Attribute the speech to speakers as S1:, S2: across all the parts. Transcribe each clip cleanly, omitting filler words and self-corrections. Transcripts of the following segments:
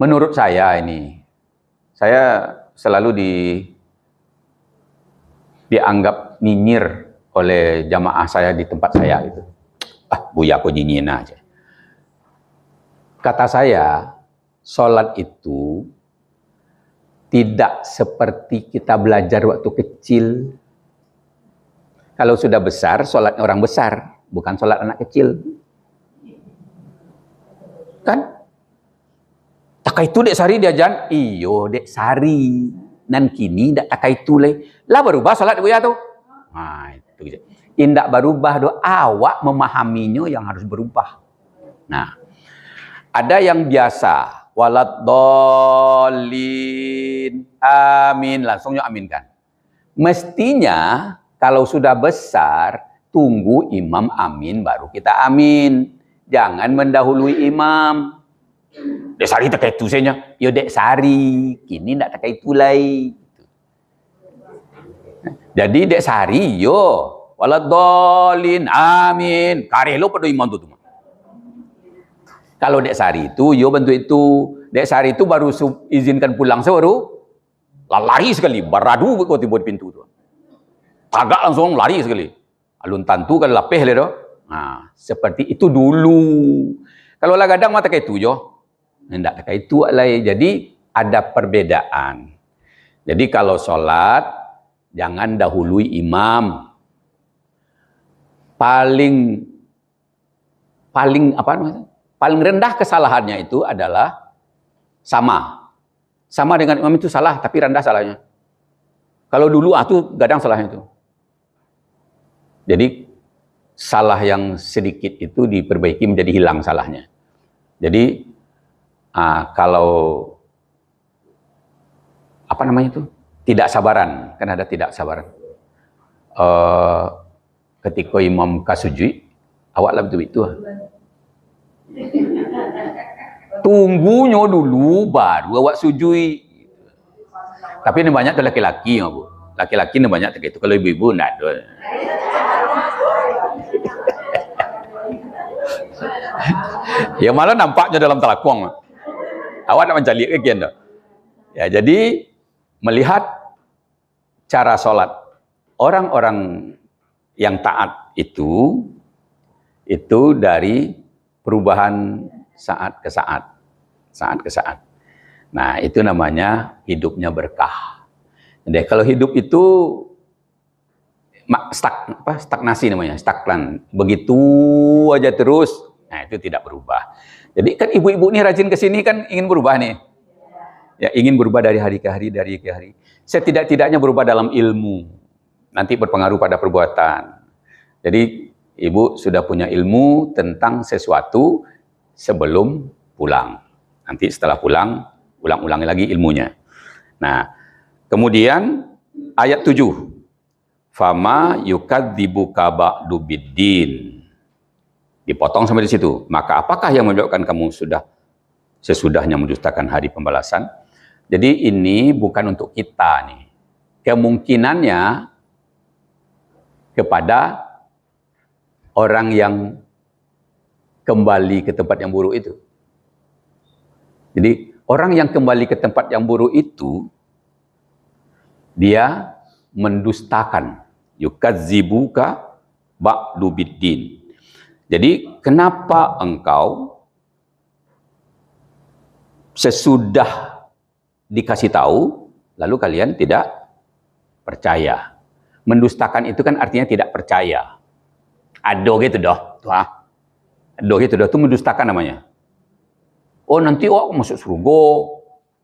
S1: menurut saya ini, saya selalu dianggap nyinyir oleh jamaah saya di tempat saya gitu. Buya aku nyinyir aja. Kata saya, sholat itu tidak seperti kita belajar waktu kecil. Kalau sudah besar, sholatnya orang besar, bukan sholat anak kecil. Kan? Tak itu dek sari diajan, iyo dek sari. Nan kini dak tak itu leh. Lah berubah sholat buya tu. Nah, itu. Indak berubah do, awak memahaminya yang harus berubah. Nah, ada yang biasa, waladdallin, amin, langsungnya aminkan. Mestinya kalau sudah besar, tunggu imam amin baru kita amin. Jangan mendahului imam. Dek sari tak itu saja. Yo dek sari, kini ndak tak itu lagi. Jadi dek sari yo, waladdallin, amin. Karelo pada imam tu. Kalau dek sari itu, yo bantu itu. Dek sari itu baru izinkan pulang baru lari sekali, beradu kau tiba di pintu tu. Agak langsung lari sekali. Alun tantu kan lapeh le do. Nah, seperti itu dulu. Kalau lah kadang mata kayak itu yo. Hendak kayak itu alai. Jadi ada perbedaan. Jadi kalau sholat jangan dahului imam. Paling apa namanya? Paling rendah kesalahannya itu adalah sama dengan imam itu salah, tapi rendah salahnya. Kalau dulu itu kadang salahnya itu. Jadi salah yang sedikit itu diperbaiki menjadi hilang salahnya. Jadi kalau apa namanya itu? Tidak sabaran, kan ada tidak sabaran. Ketika imam kasujud, awaklah betul itu. Tunggunya dulu baru awak sujud. Tapi ini banyak tuh laki-laki, Bu. Laki-laki ini banyak kayak itu. Kalau ibu-ibu enggak ada. Ya malah nampaknya dalam talakuang. Awak nak mencari kegiatan dah. Ya, jadi melihat cara sholat orang-orang yang taat itu dari perubahan saat ke saat. Nah, itu namanya hidupnya berkah. Jadi kalau hidup itu stagnasi namanya, stagnan. Begitu aja terus, nah itu tidak berubah. Jadi kan ibu-ibu ini rajin ke sini kan ingin berubah nih. Ya, ingin berubah dari hari ke hari. Setidak-tidaknya berubah dalam ilmu. Nanti berpengaruh pada perbuatan. Jadi ibu sudah punya ilmu tentang sesuatu sebelum pulang. Nanti setelah pulang, ulang-ulangi lagi ilmunya. Nah, kemudian ayat 7. Fama yukadzibuka ba'du biddin. Dipotong sampai di situ. Maka apakah yang menyebabkan kamu sesudahnya mendustakan hari pembalasan? Jadi ini bukan untuk kita nih. Kemungkinannya kepada orang yang kembali ke tempat yang buruk itu. Jadi orang yang kembali ke tempat yang buruk itu, dia mendustakan. Yukadzibuka ba'du biddin. Jadi kenapa engkau sesudah dikasih tahu, lalu kalian tidak percaya? Mendustakan itu kan artinya tidak percaya. Ado gitu dah. Ado gitu dah, itu mendustakan namanya. Oh nanti awak masuk surga.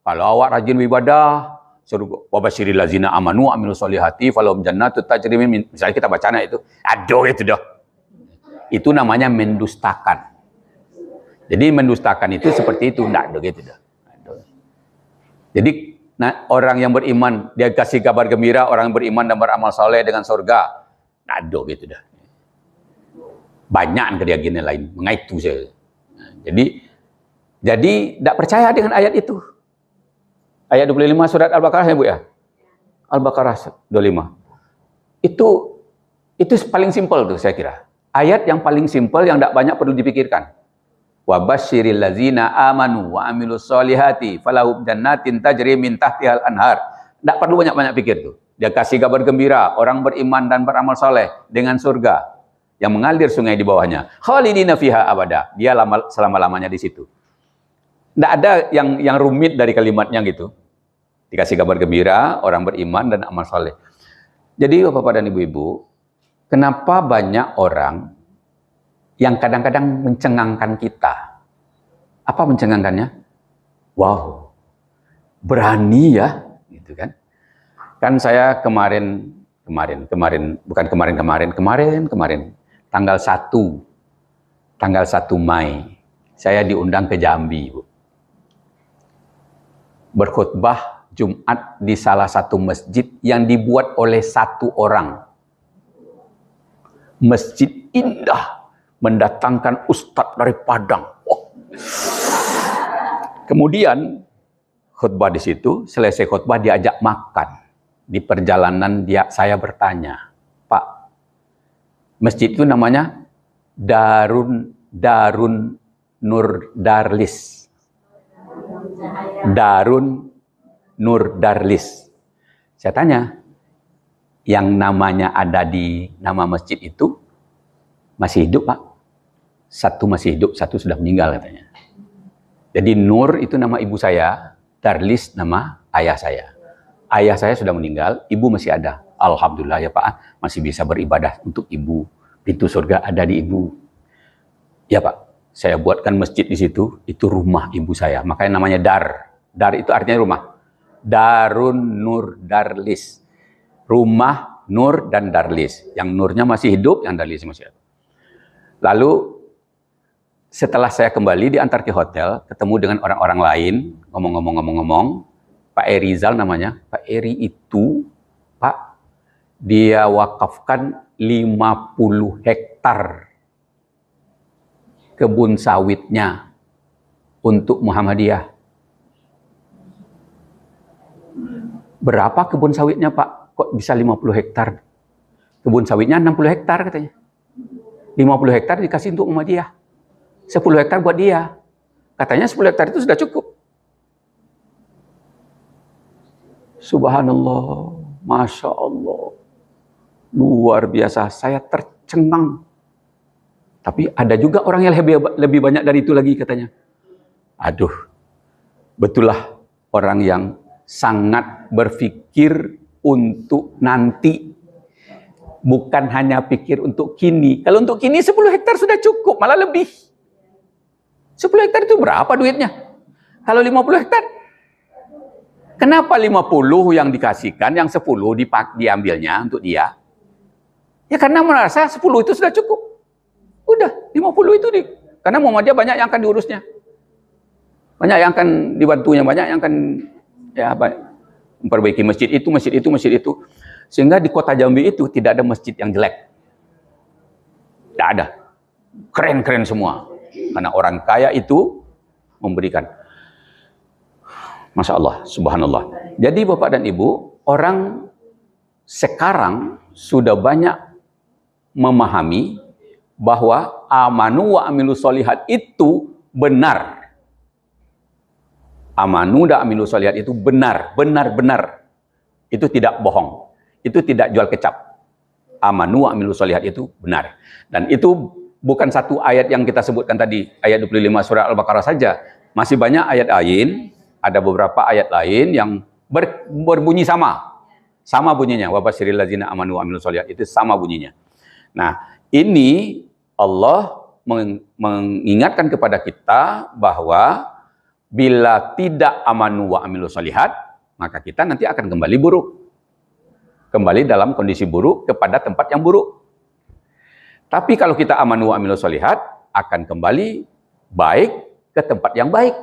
S1: Kalau awak rajin beribadah, surga. Wabashiril lazina amanu amilu solihati falahum jannatut tajri min, misalnya kita bacana itu. Ado gitu dah. Itu namanya mendustakan. Jadi mendustakan itu seperti itu, enggak ada gitu dah. Jadi orang yang beriman dia kasih kabar gembira, orang yang beriman dan beramal soleh dengan surga, enggak ada gitu dah. Banyak keyakinan lain mengaitu saya. Jadi enggak percaya dengan ayat itu. Ayat 25 surat Al-Baqarah ya Bu ya. Al-Baqarah 25. Itu paling simpel tuh saya kira. Ayat yang paling simpel yang tidak banyak perlu dipikirkan. Wa basyiril ladzina amanu wa amilus solihati falahum jannatin tajri min tahtihal anhar. Tidak perlu banyak-banyak pikir tuh. Dia kasih kabar gembira, orang beriman dan beramal soleh dengan surga yang mengalir sungai di bawahnya. Khalidina fiha abada. Dia selama-lamanya di situ. Tidak ada yang rumit dari kalimatnya gitu. Dikasih kabar gembira, orang beriman dan amal soleh. Jadi Bapak dan Ibu-ibu, kenapa banyak orang yang kadang-kadang mencengangkan kita? Apa mencengangkannya? Wow, berani ya, gitu kan? Kan saya kemarin, tanggal 1 Mei, saya diundang ke Jambi, Bu. Berkhutbah Jumat di salah satu masjid yang dibuat oleh satu orang. Masjid indah, mendatangkan ustadz dari Padang. Oh. Kemudian khutbah di situ, selesai khutbah diajak makan. Di perjalanan saya bertanya, Pak, masjid itu namanya Darun Nur Darlis. Darun Nur Darlis. Saya tanya, yang namanya ada di nama masjid itu masih hidup, Pak? Satu masih hidup, satu sudah meninggal katanya. Jadi Nur itu nama ibu saya, Darlis nama ayah saya. Ayah saya sudah meninggal, ibu masih ada. Alhamdulillah ya Pak, masih bisa beribadah untuk ibu. Pintu surga ada di ibu. Ya Pak, saya buatkan masjid di situ, itu rumah ibu saya. Makanya namanya Dar. Dar itu artinya rumah. Darun Nur Darlis. Rumah Nur dan Darlis. Yang Nurnya masih hidup, yang Darlis masih ada. Lalu setelah saya kembali diantar ke hotel, ketemu dengan orang-orang lain, ngomong-ngomong, Pak Eri Rizal namanya. Pak Eri itu, Pak, dia wakafkan 50 hektar kebun sawitnya untuk Muhammadiyah. Berapa kebun sawitnya, Pak? Kok bisa 50 hektar? Kebun sawitnya 60 hektar katanya. 50 hektar dikasih untuk Muhammadiyah. 10 hektar buat dia. Katanya 10 hektar itu sudah cukup. Subhanallah, Masya Allah, luar biasa, saya tercengang. Tapi ada juga orang yang lebih banyak dari itu lagi katanya. Aduh, betullah orang yang sangat berpikir untuk nanti. Bukan hanya pikir untuk kini. Kalau untuk kini 10 hektar sudah cukup, malah lebih. 10 hektar itu berapa duitnya? Kalau 50 hektar? Kenapa 50 yang dikasihkan, yang 10 diambilnya untuk dia? Ya karena merasa 10 itu sudah cukup. Udah, 50 itu karena Muhammadiyah banyak yang akan diurusnya. Banyak yang akan dibantunya, banyak yang akan memperbaiki masjid itu. Sehingga di kota Jambi itu tidak ada masjid yang jelek. Tidak ada. Keren-keren semua. Karena orang kaya itu memberikan. Masya Allah, subhanallah. Jadi Bapak dan Ibu, orang sekarang sudah banyak memahami bahwa amanu wa amilu solihat itu benar. Amanu dan amilu solihat itu benar. Itu tidak bohong. Itu tidak jual kecap. Amanu wa amilu solihat itu benar. Dan itu bukan satu ayat yang kita sebutkan tadi, ayat 25 surah Al-Baqarah saja. Masih banyak ayat lain. Ada beberapa ayat lain yang berbunyi sama. Sama bunyinya. Wa basyiril ladzina amanu wa amilus solihat. Itu sama bunyinya. Nah, ini Allah mengingatkan kepada kita bahwa bila tidak amanu wa amilus solihat, maka kita nanti akan kembali buruk. Kembali dalam kondisi buruk kepada tempat yang buruk. Tapi kalau kita amanu wa amilus solihat, akan kembali baik ke tempat yang baik.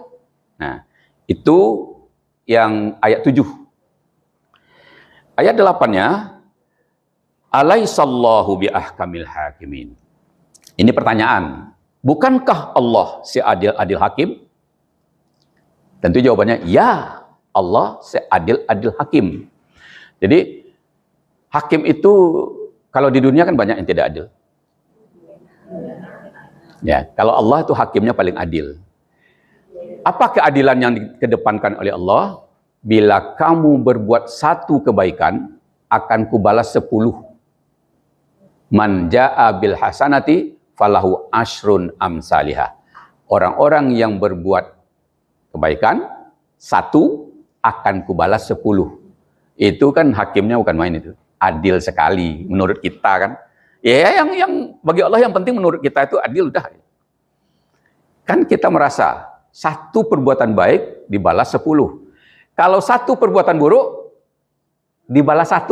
S1: Nah, itu yang ayat 7. Ayat 8-nya, alaisallahu biahkamil hakimin. Ini pertanyaan. Bukankah Allah seadil-adil hakim? Tentu jawabannya, ya, Allah seadil-adil hakim. Jadi, hakim itu, kalau di dunia kan banyak yang tidak adil. Ya, kalau Allah itu hakimnya paling adil. Apa keadilan yang dikedepankan oleh Allah? Bila kamu berbuat satu kebaikan, akan kubalas 10. Man ja'a bil hasanati falahu asrun amsalihah. Orang-orang yang berbuat kebaikan, 1 akan kubalas 10. Itu kan hakimnya bukan main itu. Adil sekali menurut kita kan. Ya yang bagi Allah yang penting menurut kita itu adil udah. Kan kita merasa satu perbuatan baik dibalas 10. Kalau satu perbuatan buruk dibalas 1.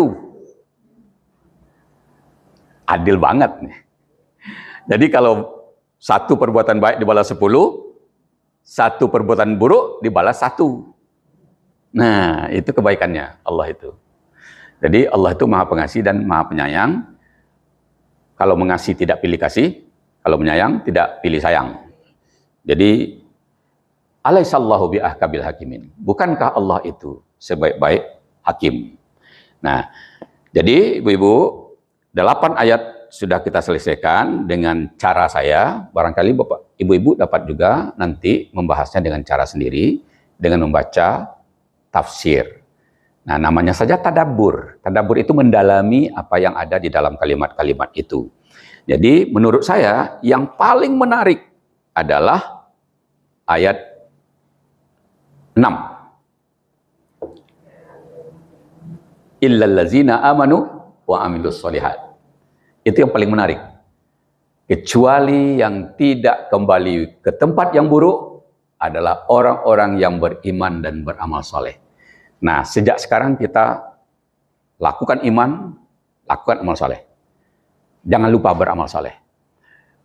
S1: Adil banget nih. Jadi kalau satu perbuatan baik dibalas 10, satu perbuatan buruk dibalas 1. Nah, itu kebaikannya Allah itu. Jadi Allah itu Maha Pengasih dan Maha Penyayang. Kalau mengasihi tidak pilih kasih, kalau menyayang tidak pilih sayang. Jadi alaihissallahu bi'ahkabil hakimin. Bukankah Allah itu sebaik-baik hakim? Nah, jadi ibu-ibu, 8 ayat sudah kita selesaikan dengan cara saya. Barangkali Bapak, ibu-ibu dapat juga nanti membahasnya dengan cara sendiri, dengan membaca tafsir. Nah, namanya saja tadabbur. Tadabbur itu mendalami apa yang ada di dalam kalimat-kalimat itu. Jadi, menurut saya, yang paling menarik adalah ayat 6. Illallazina amanu wa amilus solihat. Itu yang paling menarik. Kecuali yang tidak kembali ke tempat yang buruk adalah orang-orang yang beriman dan beramal soleh. Nah, sejak sekarang kita lakukan iman, lakukan amal soleh. Jangan lupa beramal soleh.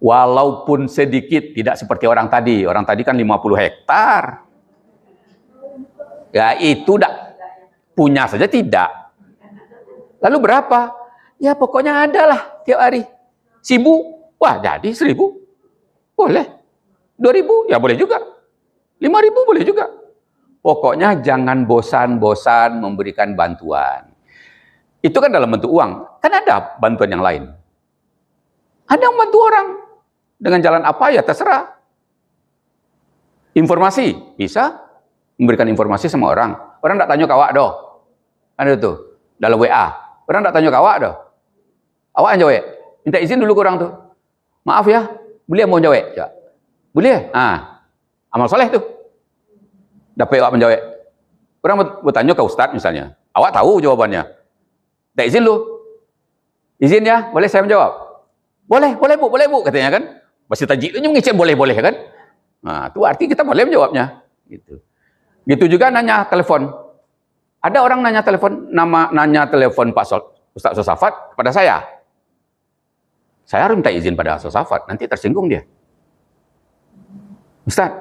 S1: Walaupun sedikit, tidak seperti orang tadi. Orang tadi kan 50 hektar. Ya itu punya saja tidak. Lalu berapa? Ya pokoknya ada lah tiap hari. 1.000, wah jadi 1.000. Boleh. 2.000, ya boleh juga. 5.000 boleh juga. Pokoknya jangan bosan-bosan memberikan bantuan. Itu kan dalam bentuk uang. Kan ada bantuan yang lain. Ada yang bantu orang. Dengan jalan apa ya terserah. Informasi, bisa memberikan informasi sama orang. Orang tak tanya kawak doh. Ada tuh, dalam WA. Orang tak tanya kawak doh. Awak yang jawab. Minta izin dulu ke orang tuh. Maaf ya, boleh mau jawab? Ya. Boleh? Amal soleh tuh. Dapat awak menjawab. Orang bertanya ke ustadz misalnya. Awak tahu jawabannya. Tak izin lu. Izin ya, boleh saya menjawab? Boleh bu, katanya kan. Pasti tajiknya mengizin boleh kan. Nah, itu arti kita boleh menjawabnya. Gitu juga nanya telepon. Ada orang nanya telepon Pak Ustaz Sosafat kepada saya. Saya harus minta izin pada Sosafat, nanti tersinggung dia. Ustaz,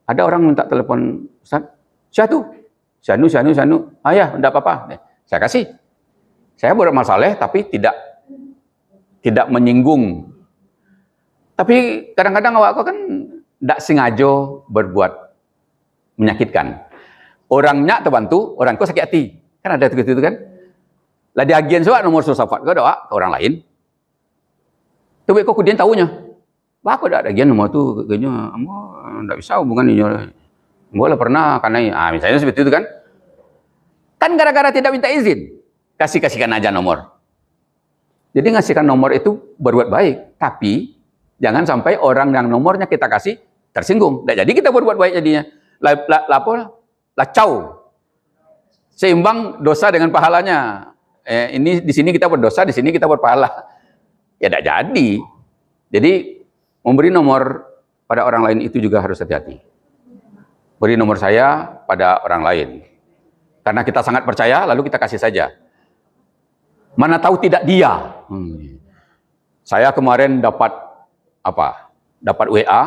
S1: ada orang minta telepon Ustaz. Siapa tuh? Syanu. Ya, enggak apa-apa. Saya kasih. Saya beramal saleh tapi tidak menyinggung. Tapi kadang-kadang awak kan tidak sengaja berbuat menyakitkan. Orangnya terbantu, orang kau sakit hati. Kan ada gitu kan? Lah di agen soal nomor Sosafat kau doa ke orang lain. Tapi kau kemudian tahunya. Wah, kau ada agen nomor tu kayaknya enggak bisa hubungan ini. Boleh pernah karena misalnya seperti itu kan. Kan gara-gara tidak minta izin. Kasihkan aja nomor. Jadi ngasihkan nomor itu berbuat baik, tapi jangan sampai orang yang nomornya kita kasih tersinggung. Nah, jadi kita berbuat baik jadinya. Lacau. Seimbang dosa dengan pahalanya. Ini di sini kita berdosa, di sini kita berpahala. Ya tidak jadi. Jadi memberi nomor pada orang lain itu juga harus hati-hati. Beri nomor saya pada orang lain. Karena kita sangat percaya, lalu kita kasih saja. Mana tahu tidak dia. Saya kemarin dapat Dapat WA.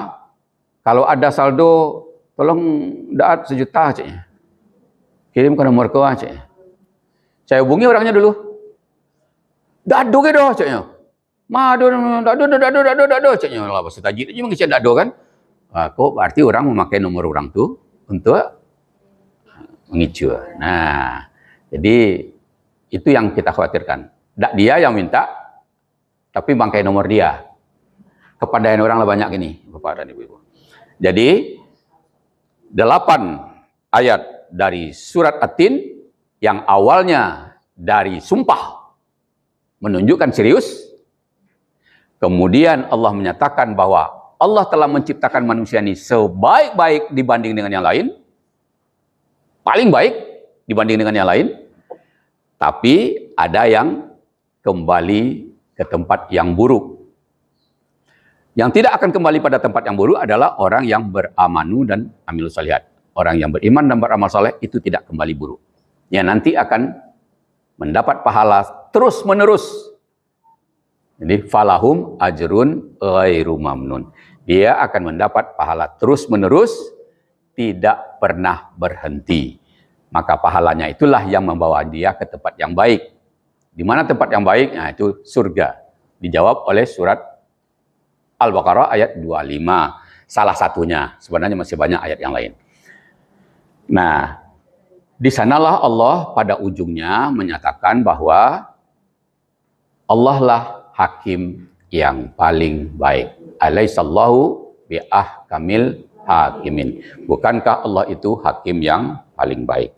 S1: Kalau ada saldo, tolong daat 1 juta, cik. Kirim ke nomor kau, cik. Saya hubungi orangnya dulu. Dado ke doh, ciknya. Dado, ciknya. Lah bahasa tajik itu mengisi dado kan. Kok berarti orang memakai nomor orang tu untuk mengicu. Nah, jadi itu yang kita khawatirkan. Tak dia yang minta, tapi bangkai nomor dia. Kepandaian orang lah banyak ini, Bapak dan Ibu-ibu. Jadi 8 ayat dari surat At-Tin yang awalnya dari sumpah menunjukkan serius. Kemudian Allah menyatakan bahwa Allah telah menciptakan manusia ini sebaik-baik dibanding dengan yang lain. Paling baik dibanding dengan yang lain. Tapi ada yang kembali ke tempat yang buruk. Yang tidak akan kembali pada tempat yang buruk adalah orang yang beramanu dan amilus shalihat. Orang yang beriman dan beramal saleh itu tidak kembali buruk. Yang nanti akan mendapat pahala terus menerus. Jadi falahum ajrun ghairu mamnun. Dia akan mendapat pahala terus menerus, tidak pernah berhenti. Maka pahalanya itulah yang membawa dia ke tempat yang baik. Di mana tempat yang baik? Nah, itu surga. Dijawab oleh surat Al-Baqarah ayat 25. Salah satunya. Sebenarnya masih banyak ayat yang lain. Nah, di sanalah Allah pada ujungnya menyatakan bahwa Allah lah hakim yang paling baik. Alaihissallahu bi'ahkamil hakimin. Bukankah Allah itu hakim yang paling baik?